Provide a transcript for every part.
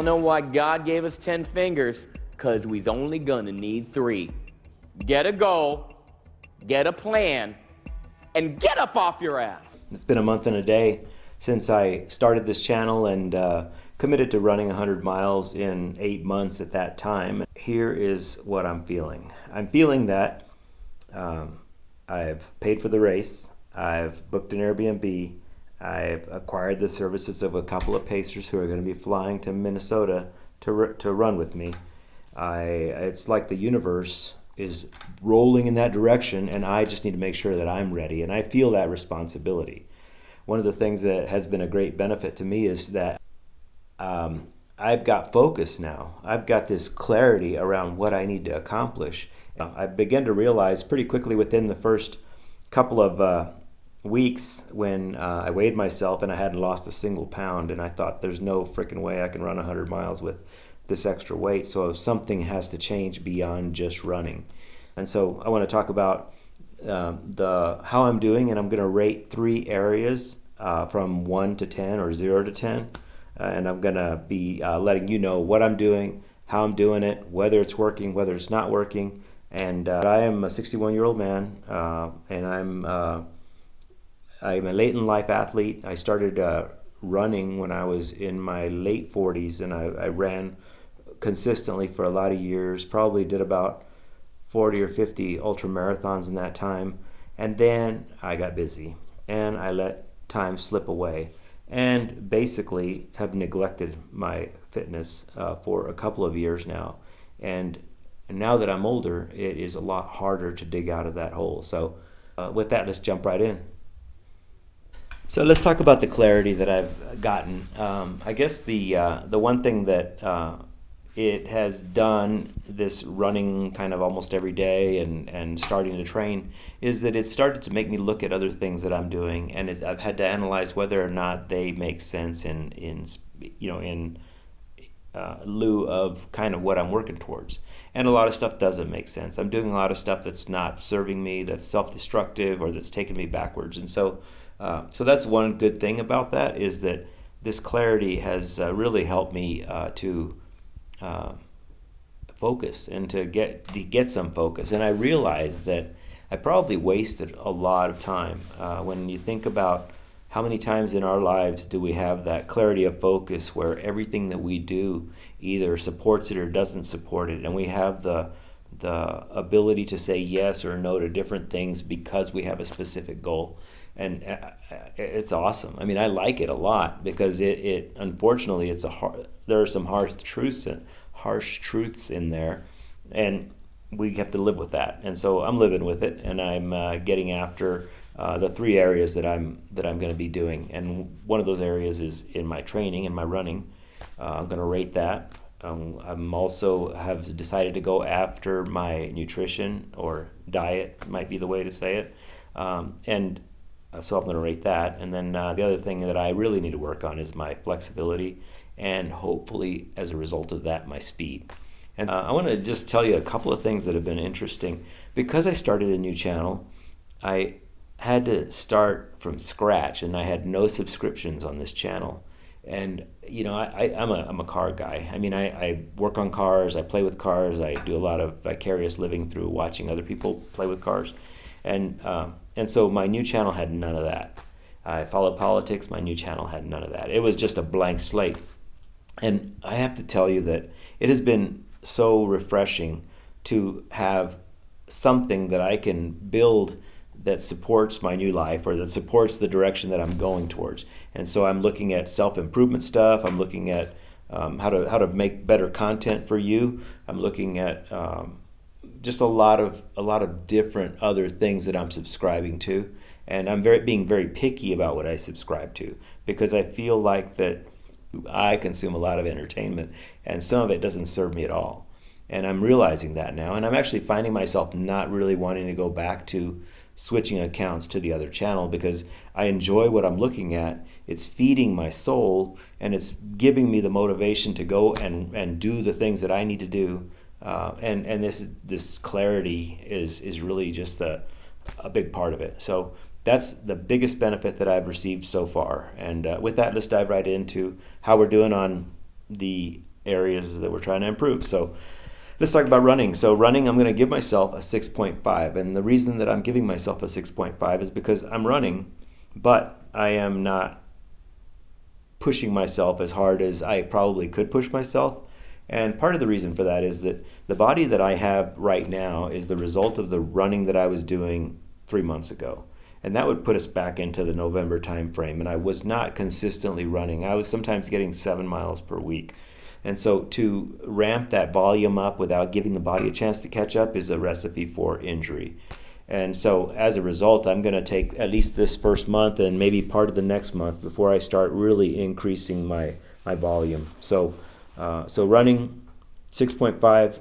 Y'all know why God gave us 10 fingers? Because we's only gonna need 3. Get a goal, get a plan, and get up off your ass. It's been a month and a day since I started this channel and committed to running 100 miles in 8 months at that time. Here is what I'm feeling. I'm feeling that I've paid for the race, I've booked an Airbnb, I've acquired the services of a couple of pacers who are going to be flying to Minnesota to run with me. It's like the universe is rolling in that direction, and I just need to make sure that I'm ready, and I feel that responsibility. One of the things that has been a great benefit to me is that I've got focus now. I've got this clarity around what I need to accomplish. I began to realize pretty quickly within the first couple of weeks when I weighed myself and I hadn't lost a single pound, and I thought there's no freaking way I can run 100 miles with this extra weight, so something has to change beyond just running. And so I want to talk about how I'm doing, and I'm going to rate 3 areas from 1 to 10 or 0 to 10, and I'm going to be letting you know what I'm doing, how I'm doing it, whether it's working, whether it's not working. And I am a 61-year-old man, and I'm a late in life athlete. I started running when I was in my late 40s, and I ran consistently for a lot of years, probably did about 40 or 50 ultra marathons in that time. And then I got busy and I let time slip away and basically have neglected my fitness for a couple of years now. And now that I'm older, it is a lot harder to dig out of that hole. So with that, let's jump right in. So let's talk about the clarity that I've gotten. I guess the one thing that it has done, this running kind of almost every day and starting to train, is that it started to make me look at other things that I'm doing, and I've had to analyze whether or not they make sense in lieu of kind of what I'm working towards. And a lot of stuff doesn't make sense. I'm doing a lot of stuff that's not serving me, that's self-destructive, or that's taking me backwards. And so that's one good thing about that, is that this clarity has really helped me to focus and to get some focus. And I realized that I probably wasted a lot of time. When you think about how many times in our lives do we have that clarity of focus where everything that we do either supports it or doesn't support it, and we have the ability to say yes or no to different things because we have a specific goal. And it's awesome. I mean, I like it a lot because it unfortunately there are some harsh truths in there, and we have to live with that. And so I'm living with it, and I'm getting after the 3 areas that I'm going to be doing. And one of those areas is in my training and my running. I'm going to rate that. I'm also have decided to go after my nutrition, or diet might be the way to say it, and so I'm going to rate that. And then the other thing that I really need to work on is my flexibility, and hopefully as a result of that, my speed. And I want to just tell you a couple of things that have been interesting. Because I started a new channel, I had to start from scratch, and I had no subscriptions on this channel. And I'm a car guy. I mean, I work on cars, I play with cars, I do a lot of vicarious living through watching other people play with cars. And so my new channel had none of that. I follow politics, my new channel had none of that. It was just a blank slate. And I have to tell you that it has been so refreshing to have something that I can build that supports my new life, or that supports the direction that I'm going towards. And so I'm looking at self-improvement stuff. I'm looking at how to make better content for you. I'm looking at just a lot of different other things that I'm subscribing to, and I'm being very picky about what I subscribe to, because I feel like that I consume a lot of entertainment, and some of it doesn't serve me at all. And I'm realizing that now, and I'm actually finding myself not really wanting to go back to switching accounts to the other channel, because I enjoy what I'm looking at. It's feeding my soul, and it's giving me the motivation to go and do the things that I need to do. And this clarity is really just a big part of it. So that's the biggest benefit that I've received so far. And with that, let's dive right into how we're doing on the areas that we're trying to improve. So let's talk about running. So running, I'm going to give myself a 6.5. And the reason that I'm giving myself a 6.5 is because I'm running, but I am not pushing myself as hard as I probably could push myself. And part of the reason for that is that the body that I have right now is the result of the running that I was doing 3 months ago. And that would put us back into the November time frame. And I was not consistently running. I was sometimes getting 7 miles per week. And so to ramp that volume up without giving the body a chance to catch up is a recipe for injury. And so as a result, I'm going to take at least this first month and maybe part of the next month before I start really increasing my volume. So running 6.5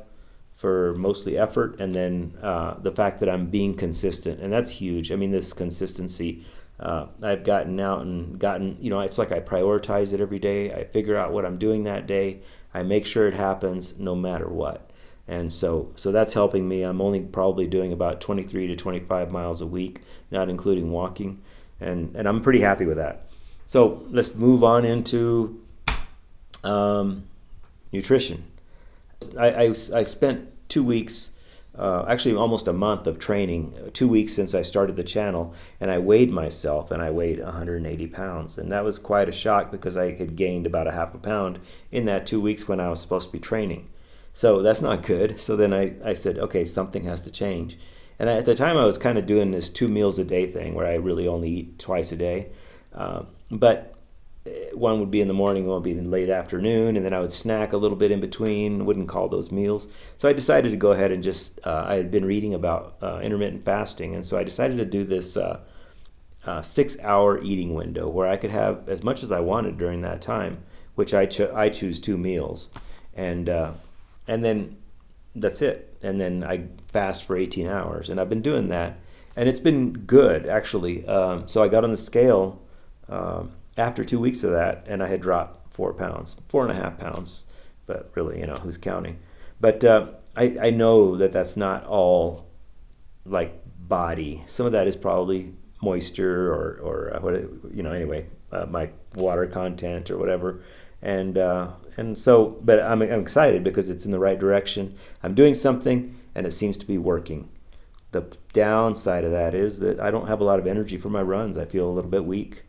for mostly effort, and then the fact that I'm being consistent, and that's huge. I mean, this consistency, I've gotten out and it's like I prioritize it every day. I figure out what I'm doing that day. I make sure it happens no matter what. And so that's helping me. I'm only probably doing about 23 to 25 miles a week, not including walking, and I'm pretty happy with that. So let's move on into nutrition. I spent 2 weeks, actually almost a month of training, 2 weeks since I started the channel, and I weighed myself, and I weighed 180 pounds. And that was quite a shock because I had gained about a half a pound in that 2 weeks when I was supposed to be training. So that's not good. So then I said, okay, something has to change. And at the time I was kind of doing this 2 meals a day thing where I really only eat twice a day. But one would be in the morning, one would be in the late afternoon, and then I would snack a little bit in between, wouldn't call those meals. So I decided to go ahead and just, I had been reading about intermittent fasting, and so I decided to do this 6-hour eating window where I could have as much as I wanted during that time, which I choose 2 meals. And then that's it. And then I fast for 18 hours. And I've been doing that. And it's been good, actually. So I got on the scale after 2 weeks of that, and I had dropped 4 pounds, 4.5 pounds. But really, who's counting? But I know that that's not all like body. Some of that is probably moisture or what, anyway, my water content or whatever. And so, but I'm excited because it's in the right direction. I'm doing something, and it seems to be working. The downside of that is that I don't have a lot of energy for my runs. I feel a little bit weak.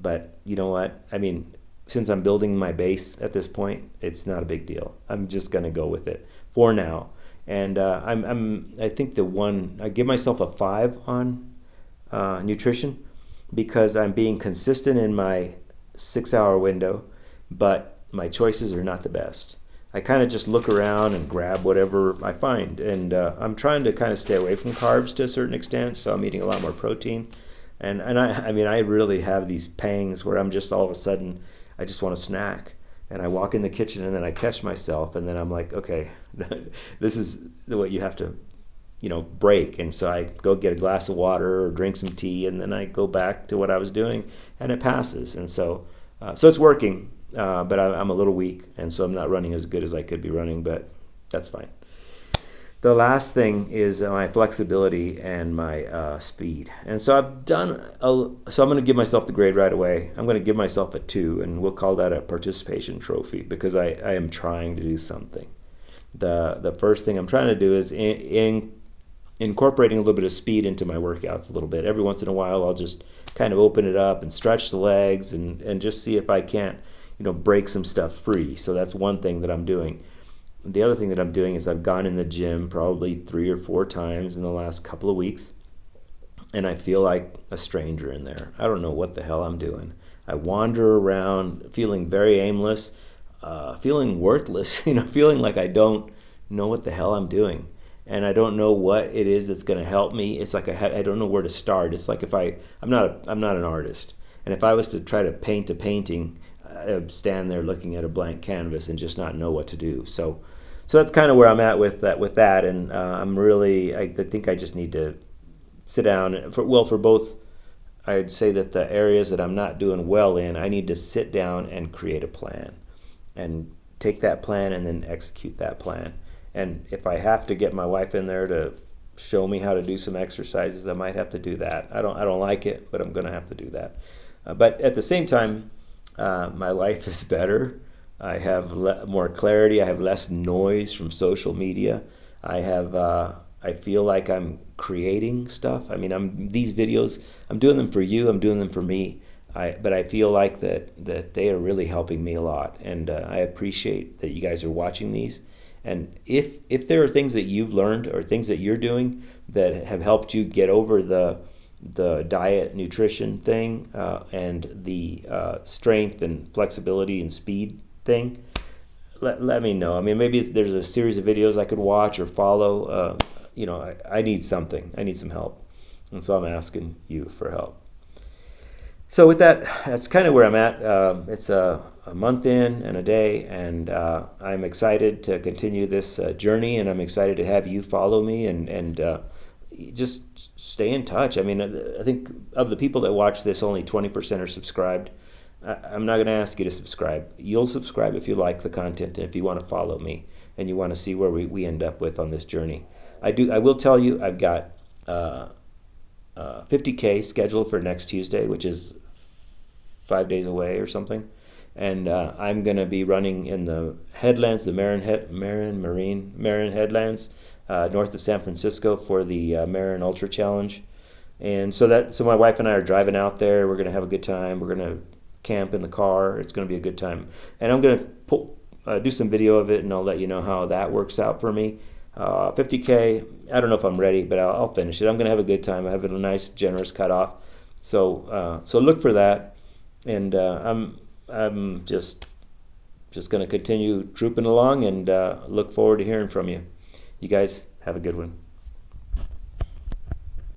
But you know what? I mean, since I'm building my base at this point, it's not a big deal. I'm just going to go with it for now. And I think I give myself a 5 on nutrition because I'm being consistent in my 6-hour window, but my choices are not the best. I kind of just look around and grab whatever I find, and I'm trying to kind of stay away from carbs to a certain extent, so I'm eating a lot more protein. And I mean, I really have these pangs where I'm just all of a sudden, I just want to snack. And I walk in the kitchen and then I catch myself, and then I'm like, okay, this is what you have to, break. And so I go get a glass of water or drink some tea, and then I go back to what I was doing, and it passes. And so it's working. But I'm a little weak, and so I'm not running as good as I could be running, but that's fine. The last thing is my flexibility and my speed. And so I'm going to give myself the grade right away. I'm going to give myself a 2, and we'll call that a participation trophy because I am trying to do something. The first thing I'm trying to do is incorporating a little bit of speed into my workouts a little bit. Every once in a while, I'll just kind of open it up and stretch the legs and just see if I can't break some stuff free. So that's one thing that I'm doing. The other thing that I'm doing is I've gone in the gym probably 3 or 4 times in the last couple of weeks, and I feel like a stranger in there. I don't know what the hell I'm doing. I wander around feeling very aimless, feeling worthless, feeling like I don't know what the hell I'm doing. And I don't know what it is that's going to help me. It's like I don't know where to start. It's like I'm not an artist. And if I was to try to paint a painting, I'd stand there looking at a blank canvas and just not know what to do. So that's kind of where I'm at with that. And I think I just need to sit down. For both, I'd say that the areas that I'm not doing well in, I need to sit down and create a plan and take that plan and then execute that plan. And if I have to get my wife in there to show me how to do some exercises, I might have to do that. I don't like it, but I'm going to have to do that. But at the same time, my life is better. I have more clarity. I have less noise from social media. I have. I feel like I'm creating stuff. I mean, these videos. I'm doing them for you. I'm doing them for me. But I feel like that they are really helping me a lot, and I appreciate that you guys are watching these. And if there are things that you've learned or things that you're doing that have helped you get over the diet nutrition thing and the strength and flexibility and speed thing, let me know. I mean, maybe there's a series of videos I could watch or follow. I need something. I need some help, and so I'm asking you for help. So with that, that's kind of where I'm at. It's a month in and a day, and I'm excited to continue this journey, and I'm excited to have you follow me and just stay in touch. I mean, I think of the people that watch this, only 20% are subscribed. I'm not going to ask you to subscribe. You'll subscribe if you like the content and if you want to follow me and you want to see where we end up with on this journey. I will tell you, I've got 50K scheduled for next Tuesday, which is 5 days away or something. And I'm going to be running in the headlands, the Marin headlands, north of San Francisco for the Marin Ultra Challenge. And so my wife and I are driving out there. We're going to have a good time. We're going to camp in the car. It's going to be a good time. And I'm going to do some video of it, and I'll let you know how that works out for me. 50K, I don't know if I'm ready, but I'll finish it. I'm going to have a good time. I have a nice, generous cutoff. So look for that. And I'm just going to continue trooping along and look forward to hearing from you. You guys have a good one.